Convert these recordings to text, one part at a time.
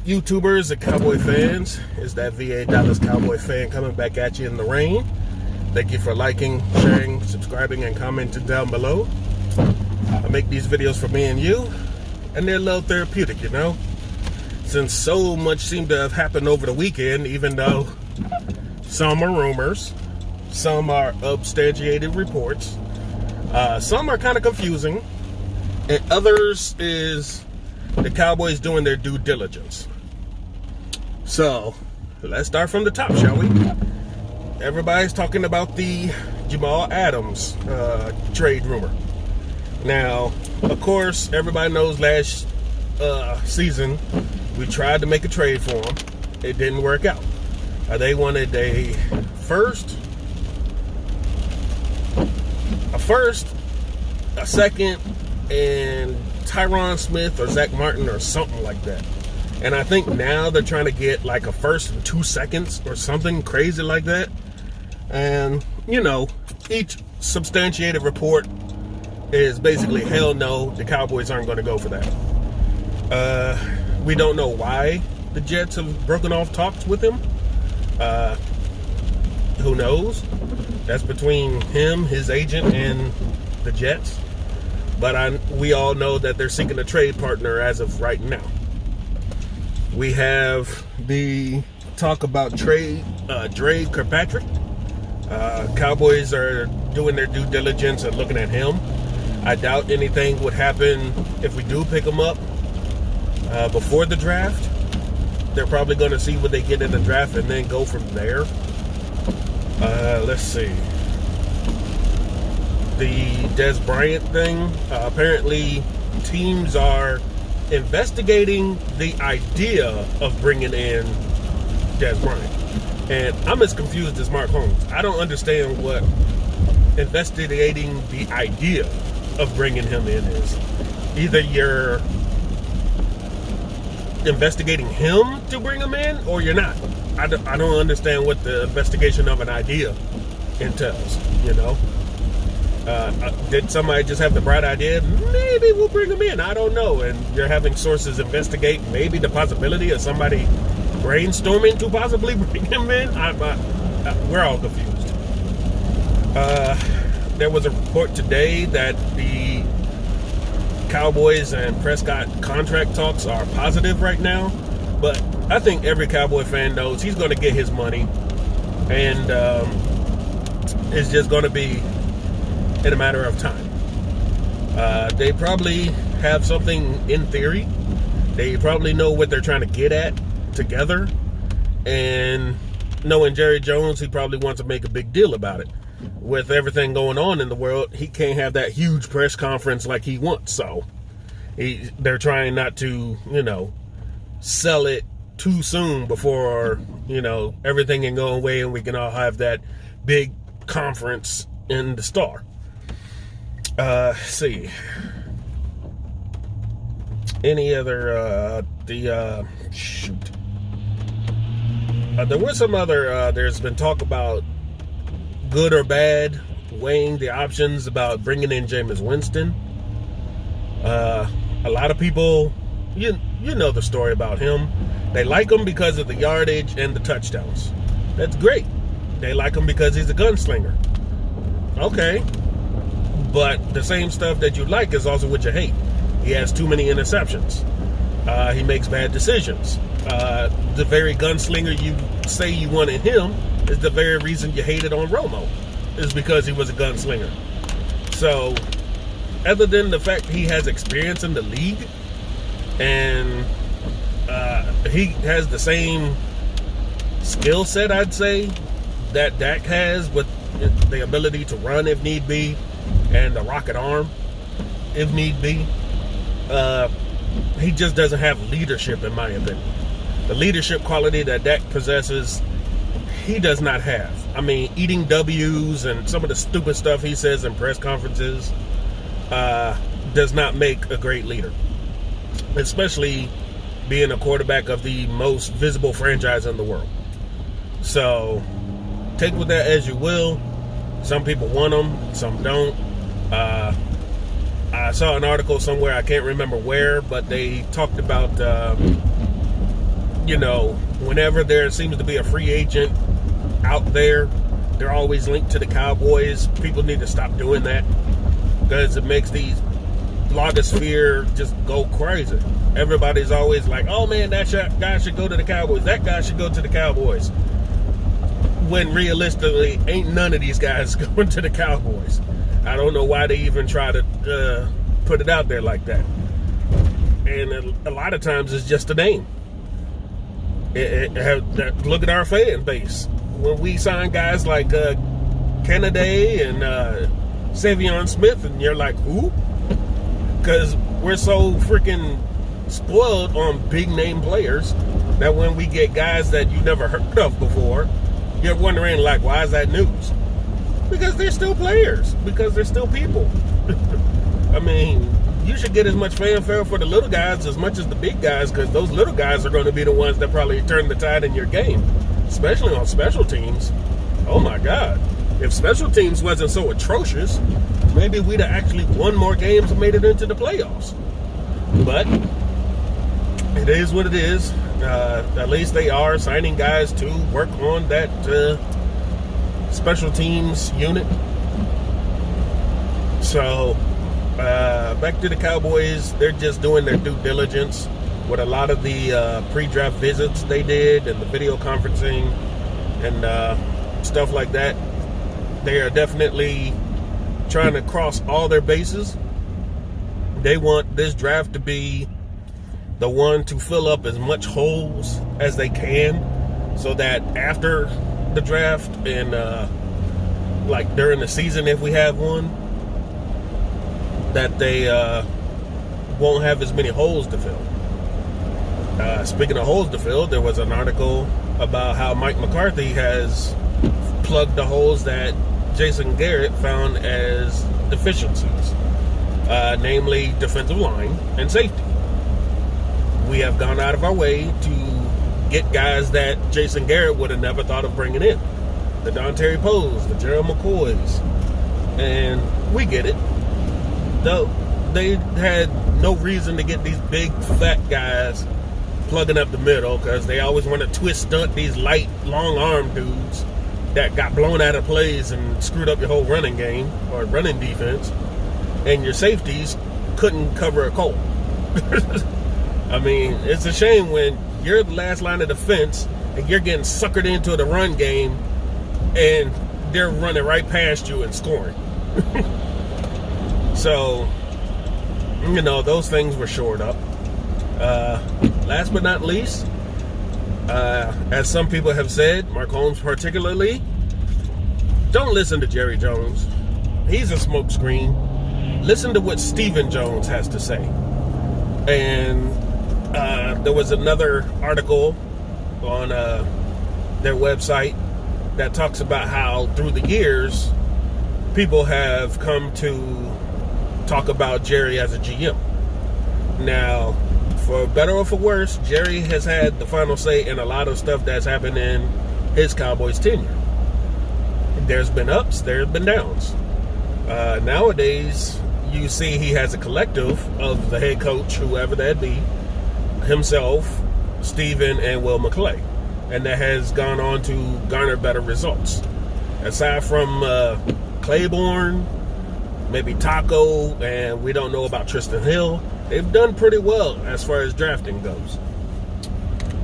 YouTubers and Cowboy fans? Is that VA Dallas Cowboy fan coming back at you in the rain? Thank you for liking, sharing, subscribing, and commenting down below. I make these videos for me and you, and they're a little therapeutic, you know? Since so much seemed to have happened over the weekend, even though some are rumors, some are substantiated reports, some are kind of confusing, and others is the Cowboys doing their due diligence. So, let's start from the top, shall we? Everybody's talking about the Jamal Adams trade rumor. Now, of course, everybody knows last season we tried to make a trade for him. It didn't work out. They wanted a first, a second, and Tyron Smith or Zach Martin or something like that. And I think now they're trying to get like a first and 2 seconds or something crazy like that. And, you know, each substantiated report is basically hell no, the Cowboys aren't going to go for that. We don't know why the Jets have broken off talks with him. Who knows? That's between him, his agent, and the Jets. But we all know that they're seeking a trade partner as of right now. We have the talk about trade Dre Kirkpatrick. Cowboys are doing their due diligence and looking at him. I doubt anything would happen if we do pick him up before the draft. They're probably going to see what they get in the draft and then go from there. Let's see. The Dez Bryant thing. Apparently, teams are investigating the idea of bringing in Dez Bryant. And I'm as confused as Mark Holmes. I don't understand what investigating the idea of bringing him in is. Either you're investigating him to bring him in, or you're not. I don't understand what the investigation of an idea entails, you know? Did somebody just have the bright idea? Maybe we'll bring him in. I don't know. And you're having sources investigate maybe the possibility of somebody brainstorming to possibly bring him in. We're all confused. There was a report today that the Cowboys and Prescott contract talks are positive right now, but I think every Cowboy fan knows he's going to get his money, and it's just going to be in a matter of time. They probably have something in theory. They probably know what they're trying to get at together, and knowing Jerry Jones, he probably wants to make a big deal about it. With everything going on in the world, he can't have that huge press conference like he wants, so they're trying not to, you know, sell it too soon before, you know, everything can go away and we can all have that big conference in the Star. Let's see. Any other, shoot. There was some other, there's been talk about good or bad, weighing the options about bringing in Jameis Winston. A lot of people, you know the story about him. They like him because of the yardage and the touchdowns. That's great. They like him because he's a gunslinger. Okay. But the same stuff that you like is also what you hate. He has too many interceptions. He makes bad decisions. The very gunslinger you say you wanted him is the very reason you hated on Romo, is because he was a gunslinger. So, other than the fact he has experience in the league, and he has the same skill set, I'd say, that Dak has, with the ability to run if need be, and the rocket arm if need be. He just doesn't have leadership, in my opinion. The leadership quality that Dak possesses, he does not have. I mean, eating W's and some of the stupid stuff he says in press conferences does not make a great leader. Especially being a quarterback of the most visible franchise in the world. So, take with that as you will. Some people want him, some don't. I saw an article somewhere, I can't remember where, but they talked about whenever there seems to be a free agent out there, they're always linked to the Cowboys. People need to stop doing that because it makes these blogosphere just go crazy. Everybody's always like, oh man, that guy should go to the Cowboys. That guy should go to the Cowboys. When realistically, ain't none of these guys going to the Cowboys. I don't know why they even try to put it out there like that. And a lot of times it's just a name. Look at our fan base. When we sign guys like Kennedy and Savion Smith, and you're like, who? Because we're so freaking spoiled on big name players that when we get guys that you never heard of before, you're wondering, like, why is that news? Because they're still players. Because they're still people. I mean, you should get as much fanfare for the little guys as much as the big guys, because those little guys are going to be the ones that probably turn the tide in your game, especially on special teams. Oh my God. If special teams wasn't so atrocious, maybe we'd have actually won more games and made it into the playoffs. But it is what it is. At least they are signing guys to work on that special teams unit. So back to the Cowboys, they're just doing their due diligence with a lot of the pre-draft visits they did and the video conferencing and stuff like that. They are definitely trying to cross all their bases. They want this draft to be the one to fill up as much holes as they can, so that after the draft and like during the season, if we have one, that they won't have as many holes to fill. Speaking of holes to fill, there was an article about how Mike McCarthy has plugged the holes that Jason Garrett found as deficiencies, namely defensive line and safety. We have gone out of our way to get guys that Jason Garrett would have never thought of bringing in. The Dontari Poes, the Gerald McCoys, and we get it. Though they had no reason to get these big fat guys plugging up the middle, because they always want to twist stunt these light, long arm dudes that got blown out of plays and screwed up your whole running game or running defense, and your safeties couldn't cover a cold. I mean, it's a shame when you're the last line of defense and you're getting suckered into the run game and they're running right past you and scoring. So, those things were shored up. Last but not least, as some people have said, Mark Holmes particularly, don't listen to Jerry Jones. He's a smokescreen. Listen to what Stephen Jones has to say. And there was another article on their website that talks about how through the years, people have come to talk about Jerry as a GM. Now, for better or for worse, Jerry has had the final say in a lot of stuff that's happened in his Cowboys tenure. There's been ups, there's been downs. Nowadays, you see he has a collective of the head coach, whoever that be, himself, Steven, and Will McClay. And that has gone on to garner better results. Aside from Claiborne, maybe Taco, and we don't know about Tristan Hill, they've done pretty well as far as drafting goes.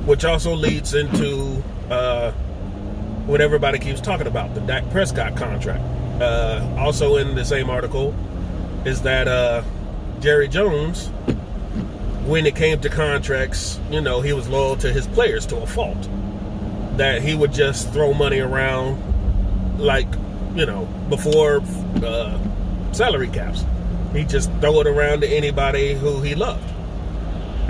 Which also leads into what everybody keeps talking about, the Dak Prescott contract. Also in the same article is that Jerry Jones, when it came to contracts, he was loyal to his players to a fault. That he would just throw money around like, before salary caps. He'd just throw it around to anybody who he loved.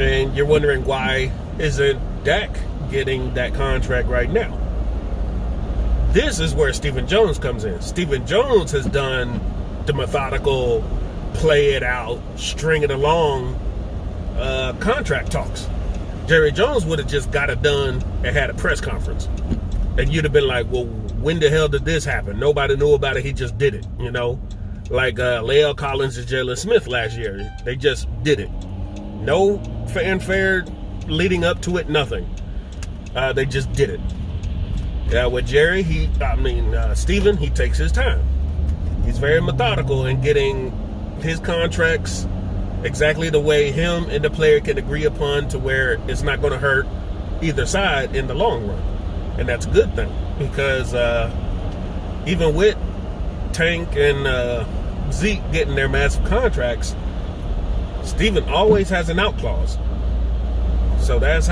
And you're wondering, why isn't Dak getting that contract right now? This is where Stephen Jones comes in. Stephen Jones has done the methodical, play it out, string it along contract talks. Jerry Jones would have just got it done and had a press conference. And you'd have been like, well, when the hell did this happen? Nobody knew about it. He just did it, Like Lael Collins and Jalen Smith last year. They just did it. No fanfare leading up to it, nothing. They just did it. With Jerry, Steven, he takes his time. He's very methodical in getting his contracts exactly the way him and the player can agree upon, to where it's not going to hurt either side in the long run. And that's a good thing, because even with Tank and Zeke getting their massive contracts, Steven always has an out clause. So that's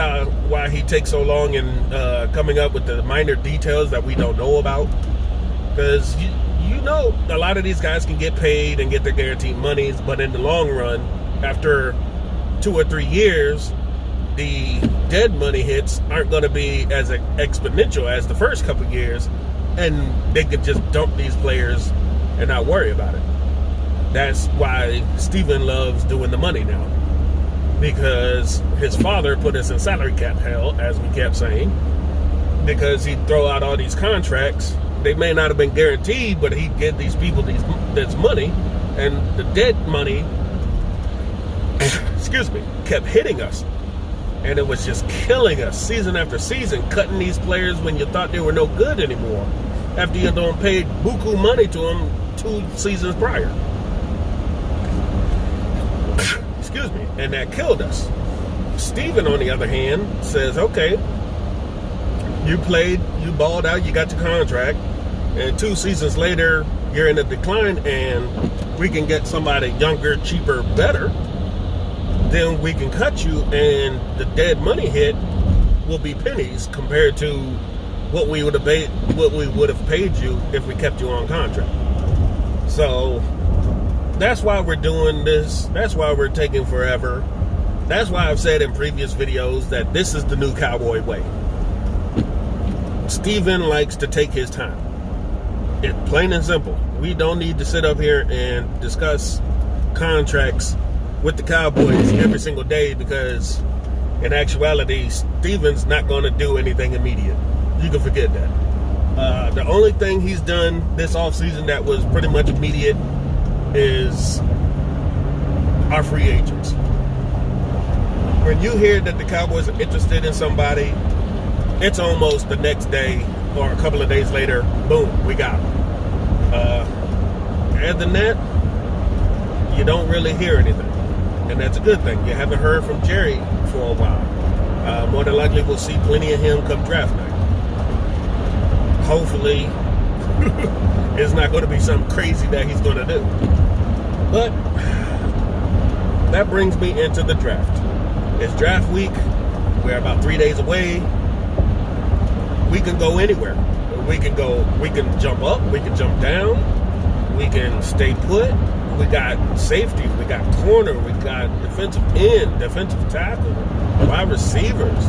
why he takes so long in coming up with the minor details that we don't know about. Because you know, a lot of these guys can get paid and get their guaranteed monies, but in the long run, after 2 or 3 years, the dead money hits aren't going to be as exponential as the first couple of years, and they could just dump these players and not worry about it. That's why Steven loves doing the money now, because his father put us in salary cap hell, as we kept saying, because he'd throw out all these contracts. They may not have been guaranteed, but he'd give these people this money, and the dead money excuse me, kept hitting us. And it was just killing us season after season, cutting these players when you thought they were no good anymore, after you done paid buku money to them 2 seasons prior. Excuse me. And that killed us. Steven, on the other hand, says, okay, you played, you balled out, you got your contract, and 2 seasons later, you're in a decline, and we can get somebody younger, cheaper, better. Then we can cut you, and the dead money hit will be pennies compared to what we would have paid you if we kept you on contract. So that's why we're doing this. That's why we're taking forever. That's why I've said in previous videos that this is the new Cowboy way. Steven likes to take his time. It's plain and simple. We don't need to sit up here and discuss contracts with the Cowboys every single day, because in actuality, Steven's not going to do anything immediate. You can forget that. The only thing he's done this offseason that was pretty much immediate is our free agents. When you hear that the Cowboys are interested in somebody, it's almost the next day or a couple of days later, boom, we got them. Other than that, you don't really hear anything. And that's a good thing. You haven't heard from Jerry for a while. More than likely, we'll see plenty of him come draft night. Hopefully, it's not going to be something crazy that he's going to do. But that brings me into the draft. It's draft week. We're about 3 days away. We can go anywhere. We can jump up. We can jump down. We can stay put. We got safety, we got corner, we got defensive end, defensive tackle, wide receivers.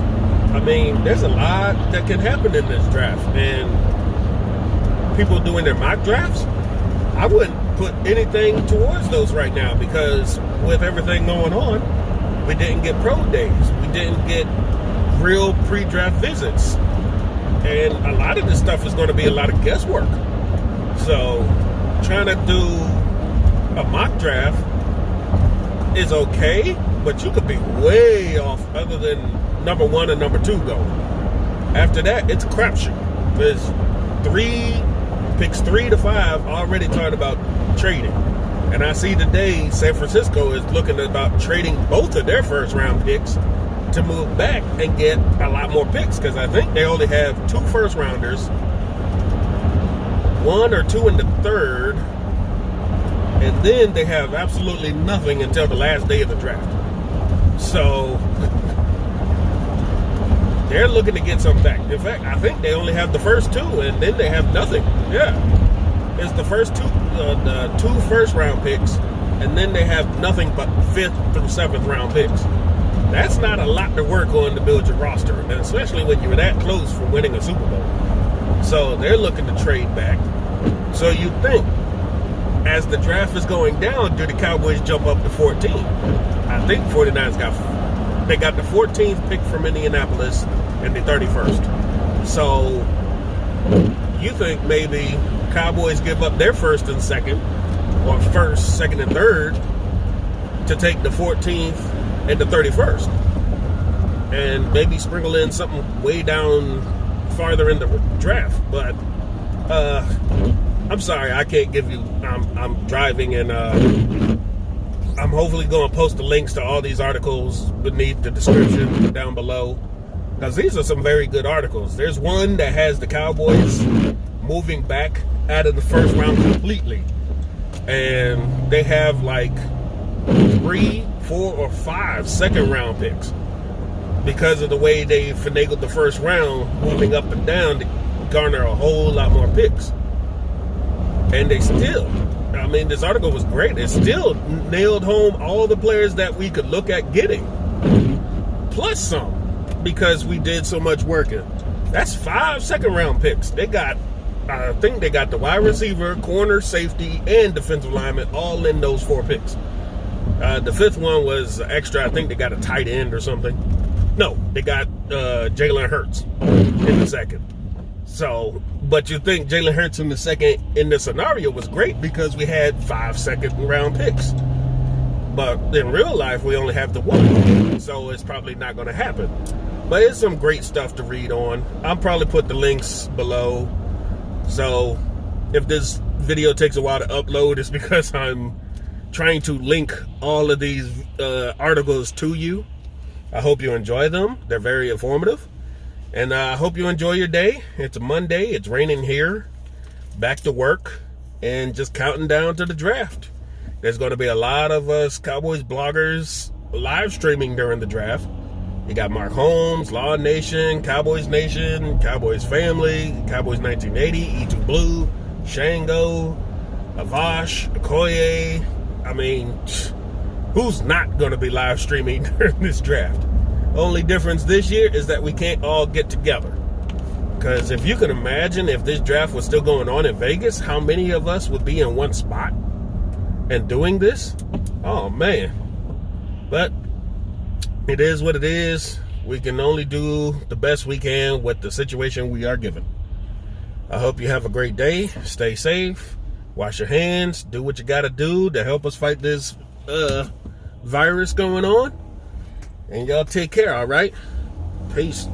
I mean, there's a lot that can happen in this draft. And people doing their mock drafts, I wouldn't put anything towards those right now, because with everything going on, we didn't get pro days. We didn't get real pre-draft visits. And a lot of this stuff is going to be a lot of guesswork. So trying to do a mock draft is okay, but you could be way off other than number 1 and number 2 going. After that, it's a crapshoot. There's picks 3 to 5 already talking about trading. And I see today San Francisco is looking about trading both of their first round picks to move back and get a lot more picks, because I think they only have 2 first rounders, 1 or 2 in the 3rd, and then they have absolutely nothing until the last day of the draft. So they're looking to get something back. In fact, I think they only have the first 2, and then they have nothing. Yeah, it's the first 2, the 2 first round picks, and then they have nothing but 5th through 7th round picks. That's not a lot to work on to build your roster, and especially when you're that close from winning a Super Bowl. So they're looking to trade back. So you think, as the draft is going down, do the Cowboys jump up to 14? I think 49ers got the 14th pick from Indianapolis and the 31st. So you think maybe Cowboys give up their 1st and 2nd, or 1st, 2nd, and 3rd to take the 14th and the 31st. and maybe sprinkle in something way down farther in the draft. But I'm sorry, I can't give you. I'm driving, and I'm hopefully going to post the links to all these articles beneath the description down below, because these are some very good articles. There's one that has the Cowboys moving back out of the first round completely, and they have like 3, 4, or 5 second round picks because of the way they finagled the first round, moving up and down to garner a whole lot more picks. And they still, I mean, this article was great. It still nailed home all the players that we could look at getting, plus some, because we did so much work in. That's 5 second round picks. They got, I think they got the wide receiver, corner, safety, and defensive lineman all in those 4 picks. The 5th one was extra. I think they got a tight end or something. No, they got Jalen Hurts in the 2nd. So, but you think Jalen Hurts in the 2nd in this scenario was great because we had 5 second round picks. But in real life, we only have the 1. So it's probably not going to happen. But it's some great stuff to read on. I'll probably put the links below. So if this video takes a while to upload, it's because I'm trying to link all of these articles to you. I hope you enjoy them. They're very informative. And I hope you enjoy your day. It's a Monday. It's raining here. Back to work. And just counting down to the draft. There's going to be a lot of us Cowboys bloggers live streaming during the draft. You got Mark Holmes, Law Nation, Cowboys Nation, Cowboys Family, Cowboys 1980, E2 Blue, Shango, Avash, Okoye. I mean, who's not going to be live streaming during this draft? Only difference this year is that we can't all get together. Because if you can imagine, if this draft was still going on in Vegas, how many of us would be in one spot and doing this? Oh, man. But it is what it is. We can only do the best we can with the situation we are given. I hope you have a great day. Stay safe. Wash your hands. Do what you got to do to help us fight this virus going on. And y'all take care, all right? Peace.